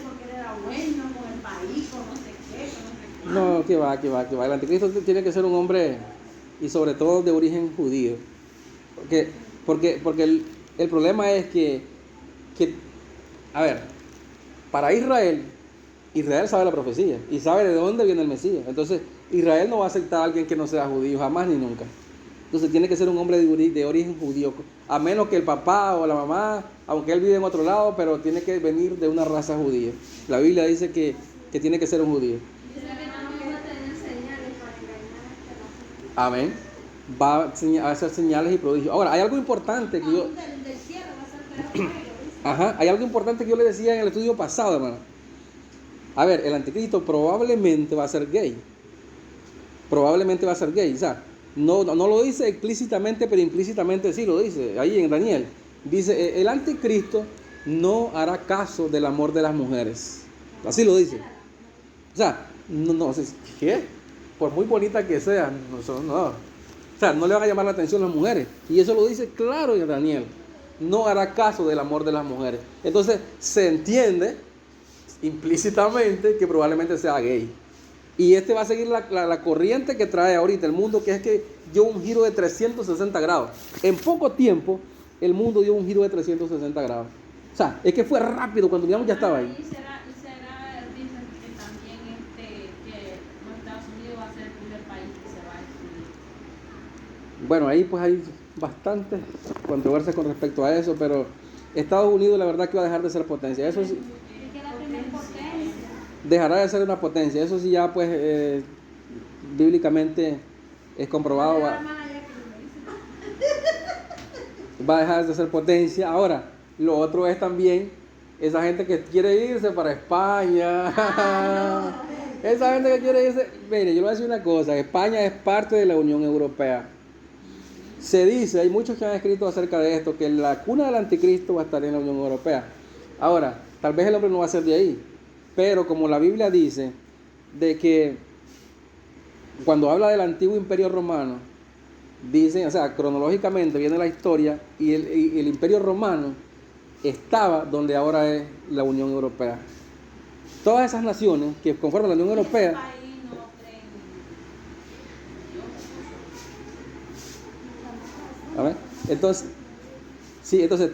porque él era bueno con el país, con no sé qué, con no sé cuánto. No, que va. El anticristo tiene que ser un hombre, y sobre todo de origen judío. Porque el problema es que, a ver, para Israel sabe la profecía y sabe de dónde viene el Mesías. Entonces, Israel no va a aceptar a alguien que no sea judío, jamás ni nunca. Entonces tiene que ser un hombre de origen judío, a menos que el papá o la mamá, aunque él vive en otro lado, pero tiene que venir de una raza judía. La Biblia dice que tiene que ser un judío. Dice que no va a tener señales para engañar a este loco. Amén. Va a hacer señales y prodigios. Ahora, hay algo importante que yo... Del cielo va a ser fuego. Ajá, hay algo importante que yo le decía en el estudio pasado, hermano. A ver, el anticristo probablemente va a ser gay. Probablemente va a ser gay, o sea, no lo dice explícitamente, pero implícitamente sí lo dice. Ahí en Daniel dice, el anticristo no hará caso del amor de las mujeres. Así lo dice. O sea, ¿qué? Por muy bonita que sea, no. O sea, no le van a llamar la atención las mujeres. Y eso lo dice claro en Daniel. No hará caso del amor de las mujeres. Entonces, se entiende implícitamente que probablemente sea gay. Y va a seguir la corriente que trae ahorita el mundo, que es que dio un giro de 360 grados. En poco tiempo, el mundo dio un giro de 360 grados. O sea, es que fue rápido, cuando miramos ya estaba ahí. Y será dicen que también que los Estados Unidos va a ser el primer país que se va a destruir. Bueno, ahí pues hay bastante controversia con respecto a eso, pero Estados Unidos la verdad que va a dejar de ser potencia. Eso sí, Es que la primera potencia. dejará de ser una potencia. Eso sí ya pues bíblicamente es comprobado. Va a dejar de ser potencia. Ahora, lo otro es también esa gente que quiere irse para España. Esa gente que quiere irse. Mire, yo le voy a decir una cosa. España es parte de la Unión Europea. Se dice, hay muchos que han escrito acerca de esto, que la cuna del anticristo va a estar en la Unión Europea. Ahora, tal vez el hombre no va a ser de ahí, pero como la Biblia dice, de que cuando habla del antiguo imperio romano, dicen, o sea, cronológicamente viene la historia, y el imperio romano estaba donde ahora es la Unión Europea. Todas esas naciones que conforman la Unión Europea, Ahí no creen en Dios. a ver, entonces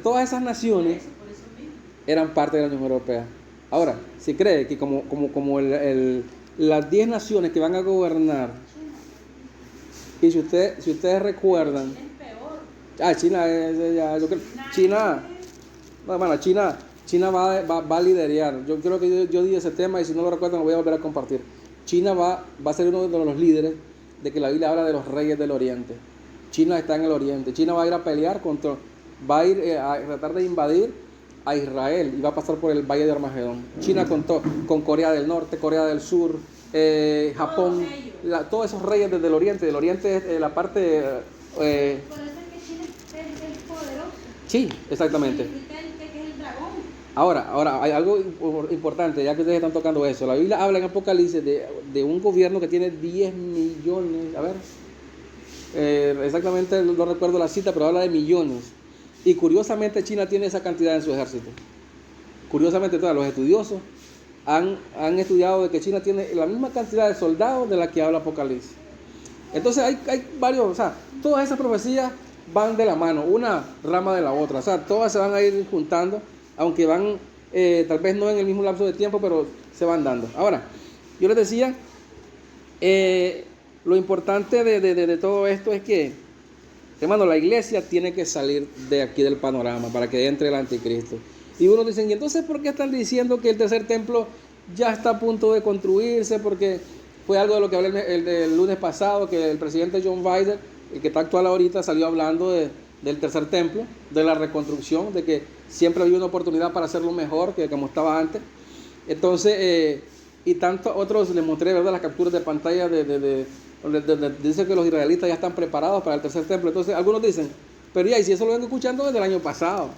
todas esas naciones, Por eso mismo. eran parte de la Unión Europea. Ahora, si cree que como las 10 naciones que van a gobernar, y si ustedes recuerdan, Es peor. China, yo creo, China va a liderar. Yo creo que yo di ese tema y si no lo recuerdan lo voy a volver a compartir. China va a ser uno de los líderes de que la Biblia habla de los reyes del Oriente. China está en el Oriente. China va a ir a pelear va a ir a tratar de invadir a Israel y va a pasar por el Valle de Armagedón. China con Corea del Norte, Corea del Sur, Japón, todos esos reyes desde el Oriente. Del Oriente es la parte... Por eso es que China es poderoso. sí, exactamente. Significa que es el dragón. Ahora, hay algo importante, ya que ustedes están tocando eso. La Biblia habla en Apocalipsis de un gobierno que tiene 10 millones, exactamente no recuerdo la cita, pero habla de millones. Y curiosamente China tiene esa cantidad en su ejército. Curiosamente todos los estudiosos han estudiado de que China tiene la misma cantidad de soldados de la que habla Apocalipsis. Entonces hay varios, todas esas profecías van de la mano, una rama de la otra, todas se van a ir juntando, aunque van tal vez no en el mismo lapso de tiempo, pero se van dando. Ahora, yo les decía, lo importante de todo esto es que, hermano, la iglesia tiene que salir de aquí del panorama para que entre el anticristo. Y unos dicen, ¿y entonces por qué están diciendo que el tercer templo ya está a punto de construirse? Porque fue algo de lo que hablé el lunes pasado, que el presidente John Biden, el que está actual ahorita, salió hablando del tercer templo, de la reconstrucción, de que siempre había una oportunidad para hacerlo mejor que como estaba antes. Entonces, y tantos otros, les mostré, ¿verdad?, las capturas de pantalla donde dice que los israelitas ya están preparados para el tercer templo. Entonces, algunos dicen, pero ya, y si eso lo vengo escuchando desde el año pasado.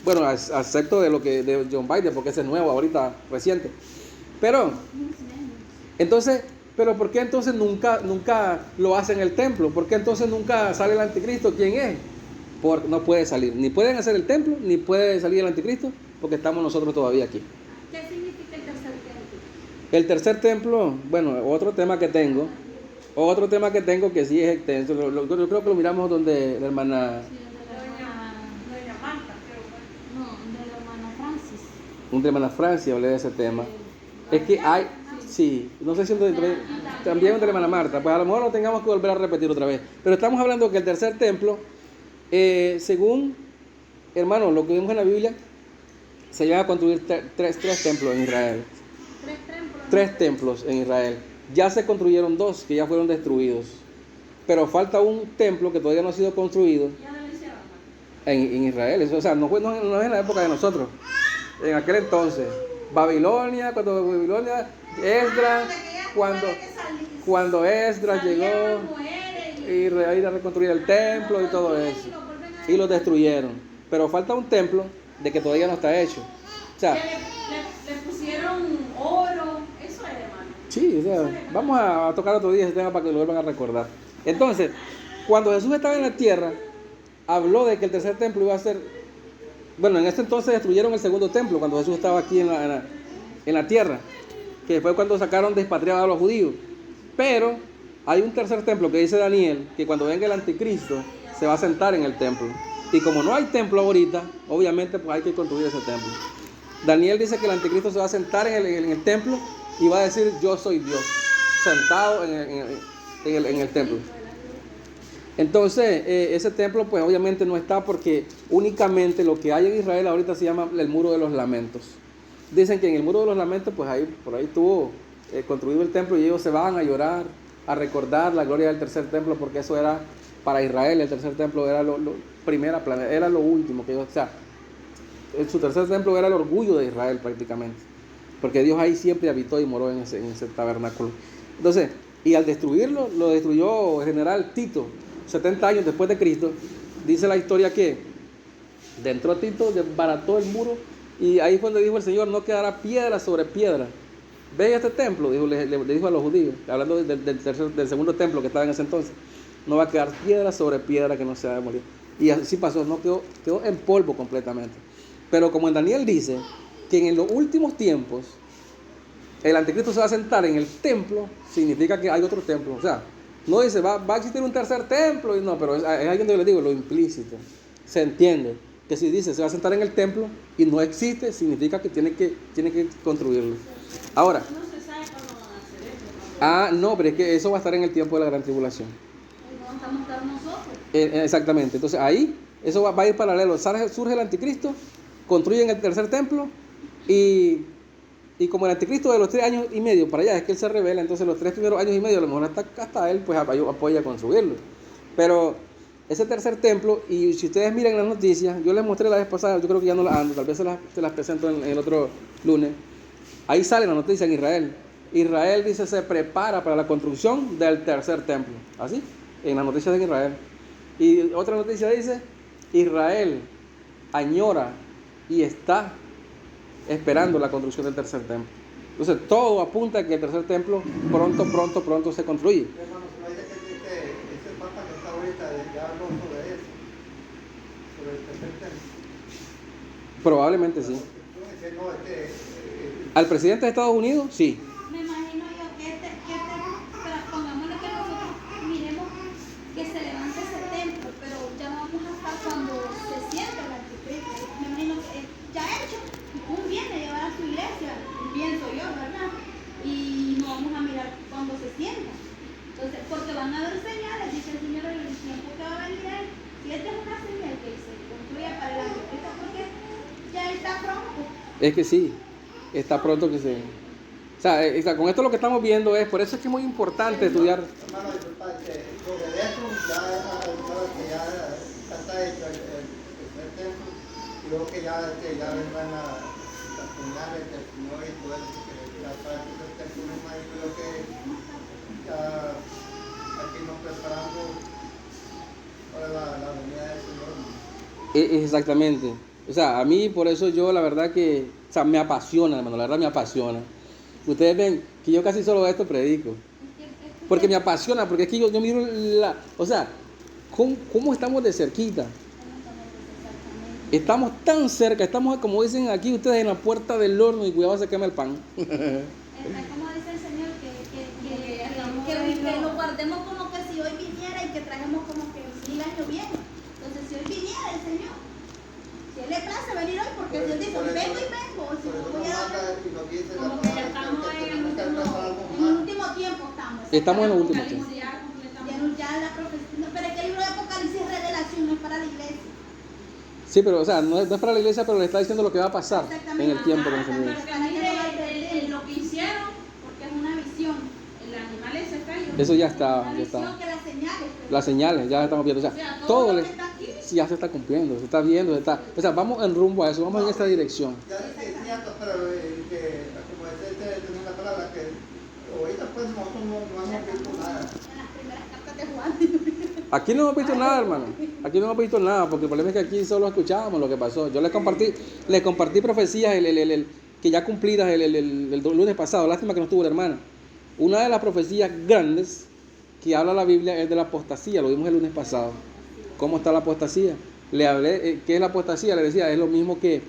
Bueno, excepto de John Biden, porque ese es nuevo, ahorita, reciente. Pero, entonces, ¿por qué entonces nunca lo hacen el templo? ¿Por qué entonces nunca sale el anticristo? ¿Quién es? Porque no puede salir. Ni pueden hacer el templo, ni puede salir el anticristo, porque estamos nosotros todavía aquí. ¿Qué significa el tercer templo? El tercer templo, bueno, otro tema que tengo que sí es extenso. Yo creo que lo miramos donde la hermana... Doña Marta, creo que. No, de la hermana Francis. Un de hermana Francia hablé de ese tema. Es que hay, sí, no sé si también un de la hermana Marta, pues a lo mejor lo tengamos que volver a repetir otra vez. Pero estamos hablando que el tercer templo, según, hermano, lo que vimos en la Biblia, se lleva a construir tres templos en Israel. Tres templos en Israel. Ya se construyeron 2 que ya fueron destruidos. Pero falta un templo que todavía no ha sido construido Ya lo hicieron. en Israel. Eso, no es en la época de nosotros. En aquel entonces. Babilonia, Esdras, cuando Esdras llegó y a reconstruir el templo y todo eso. Y lo destruyeron. Pero falta un templo de que todavía no está hecho. O sea, Le pusieron oro. Eso es, hermano. sí, vamos a tocar otro día ese tema para que lo vuelvan a recordar. Entonces, cuando Jesús estaba en la tierra, habló de que el tercer templo iba a ser... Bueno, en ese entonces destruyeron el segundo templo cuando Jesús estaba aquí en la tierra, que fue cuando sacaron despatriados a los judíos. Pero hay un tercer templo que dice Daniel, que cuando venga el anticristo se va a sentar en el templo. Y como no hay templo ahorita, obviamente pues hay que construir ese templo. Daniel dice que el anticristo se va a sentar en el templo y va a decir, yo soy Dios, sentado en el templo. Entonces, ese templo pues obviamente no está, porque únicamente lo que hay en Israel ahorita se llama el Muro de los Lamentos. Dicen que en el Muro de los Lamentos pues por ahí estuvo construido el templo, y ellos se van a llorar, a recordar la gloria del tercer templo, porque eso era para Israel. El tercer templo era era lo último que ellos, su tercer templo era el orgullo de Israel prácticamente, porque Dios ahí siempre habitó y moró en ese tabernáculo. Entonces, y al destruirlo, lo destruyó el general Tito, 70 años después de Cristo. Dice la historia que entró Tito, desbarató el muro, y ahí fue donde dijo el Señor, no quedará piedra sobre piedra. ¿Veis este templo? Le dijo a los judíos, hablando del segundo templo que estaba en ese entonces, no va a quedar piedra sobre piedra que no se va a morir. Y así pasó, no quedó en polvo completamente. Pero como en Daniel dice que en los últimos tiempos el anticristo se va a sentar en el templo, significa que hay otro templo. O sea, no dice va a existir un tercer templo, no, pero es alguien que le digo, lo implícito. Se entiende que si dice se va a sentar en el templo y no existe, significa que tiene que construirlo. Ahora, No se sabe cuándo van a hacer eso. no, pero es que eso va a estar en el tiempo de la gran tribulación. ¿Dónde estamos a estar nosotros? Exactamente, entonces ahí eso va a ir paralelo. Surge el anticristo, construyen el tercer templo y como el anticristo de los 3 años y medio para allá es que él se revela, entonces los 3 primeros años y medio a lo mejor hasta él pues apoya a construirlo. Pero ese tercer templo, y si ustedes miran las noticias, yo les mostré la vez pasada, yo creo que ya no las ando, tal vez se las presento en el otro lunes. Ahí sale la noticia en Israel. Israel dice se prepara para la construcción del tercer templo, así, en las noticias de Israel. Y otra noticia dice, Israel añora y está esperando la construcción del tercer templo. Entonces todo apunta a que el tercer templo pronto se construye. Hermanos, no hay ese papa que está ahorita, ya habló sobre eso, sobre el tercer templo. Probablemente sí. ¿Al presidente de Estados Unidos? Sí. Me imagino yo pero pongámosle que nosotros miremos que se levante ese templo, pero ya no vamos a estar cuando se sienta el anticristo. Me imagino que ya hecho, un bien de llevar a su iglesia, pienso yo, ¿verdad? Y no vamos a mirar cuando se sienta. Entonces, porque van a haber señales, dice el Señor en el tiempo que va a venir él. Si esta es una señal que se construya para el anticristo, porque ya está pronto. Es que sí, está pronto que se... O sea, con esto lo que estamos viendo es, por eso es que es muy importante estudiar. Hermano, sobre eso ya está hecho el tercer templo, y luego que ya vendrán las señales del Señor y todo eso, que ya está el tercer templo, hermano, y creo que ya aquí nos preparando para la venida del Señor. Exactamente. O sea, a mí por eso yo la verdad que, o sea, me apasiona, hermano, la verdad me apasiona. Ustedes ven que yo casi solo de esto predico. Porque me apasiona, porque es que yo miro o sea, ¿cómo estamos de cerquita? Estamos tan cerca, estamos como dicen aquí ustedes en la puerta del horno y cuidado se quema el pan. Como dice el Señor, que lo guardemos como que si hoy viniera y que traigamos como que 1000 años viejos. Entonces, si hoy viniera el Señor, si Él le place venir hoy, porque si Él dice, vengo y vengo, si no voy a dar. Como que ya estamos En el último tiempo estamos. Estamos en los últimos tiempos. Ya la profecía, no, pero es que el libro de Apocalipsis es revelación, no es para la iglesia. Sí, pero o sea, no es para la iglesia, pero le está diciendo lo que va a pasar en el tiempo que nos Pero viene. que mire lo que hicieron, Porque es una visión. el animal ese cayó. Eso ya está, Una ya visión está. que las señales. Las señales ya estamos viendo, o sea, O sea, todo lo le- que está aquí, sí, ya se está cumpliendo, se está viendo, o sea, vamos en rumbo a eso, vamos en esta dirección. Ya es cierto, pero que, como dice una palabra, que ahorita pues nosotros no hemos visto nada. En las primeras cartas de Juan. Aquí no hemos visto nada, hermano. Aquí no hemos visto nada, porque el problema es que aquí solo escuchábamos lo que pasó. Yo les compartí profecías que ya cumplidas el lunes pasado. Lástima que no estuvo la hermana. Una de las profecías grandes que habla la Biblia es de la apostasía. Lo vimos el lunes pasado. ¿Cómo está la apostasía? Le hablé, ¿qué es la apostasía? Le decía, es lo mismo que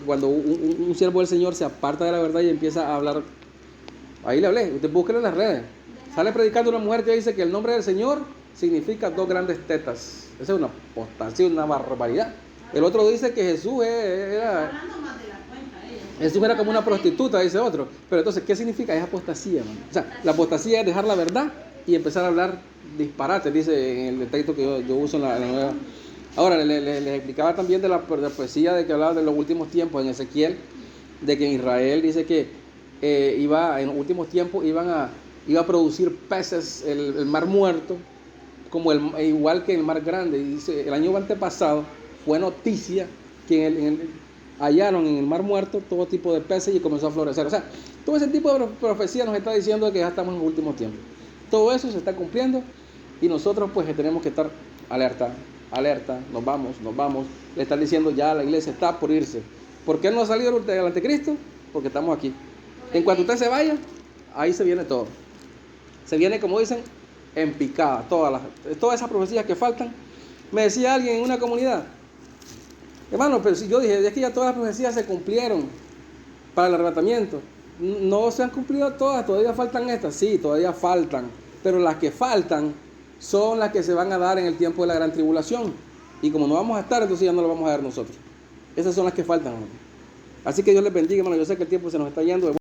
cuando un siervo del Señor se aparta de la verdad y empieza a hablar. Ahí le hablé, usted búsquelo en las redes. Sale predicando una mujer que dice que el nombre del Señor significa 2 grandes tetas. Esa es una apostasía, una barbaridad. El otro dice que Jesús era hablando más de la cuenta ella. Jesús era como una prostituta, dice otro. Pero entonces, ¿qué significa? Es apostasía, hermano. O sea, la apostasía es dejar la verdad y empezar a hablar disparates, dice en el texto que yo uso en la nueva. Ahora, les explicaba también de la poesía de que hablaba de los últimos tiempos en Ezequiel, de que en Israel dice que en los últimos tiempos iba a producir peces, el mar muerto, como igual que el mar grande. Y dice, el año antepasado fue noticia que hallaron en el mar muerto todo tipo de peces y comenzó a florecer. O sea, todo ese tipo de profecía nos está diciendo que ya estamos en los últimos tiempos. Todo eso se está cumpliendo y nosotros pues tenemos que estar alerta, nos vamos. Le están diciendo ya la iglesia está por irse. ¿Por qué no ha salido el anticristo? Porque estamos aquí. En cuanto usted se vaya, ahí se viene todo. Se viene, como dicen, en picada. Todas esas profecías que faltan. Me decía alguien en una comunidad, hermano, pero si yo dije, es que ya todas las profecías se cumplieron para el arrebatamiento. No se han cumplido todas, todavía faltan estas. Sí, todavía faltan. Pero las que faltan son las que se van a dar en el tiempo de la gran tribulación. Y como no vamos a estar, entonces ya no lo vamos a dar nosotros. Esas son las que faltan, hermano. Así que Dios les bendiga, hermano. Yo sé que el tiempo se nos está yendo.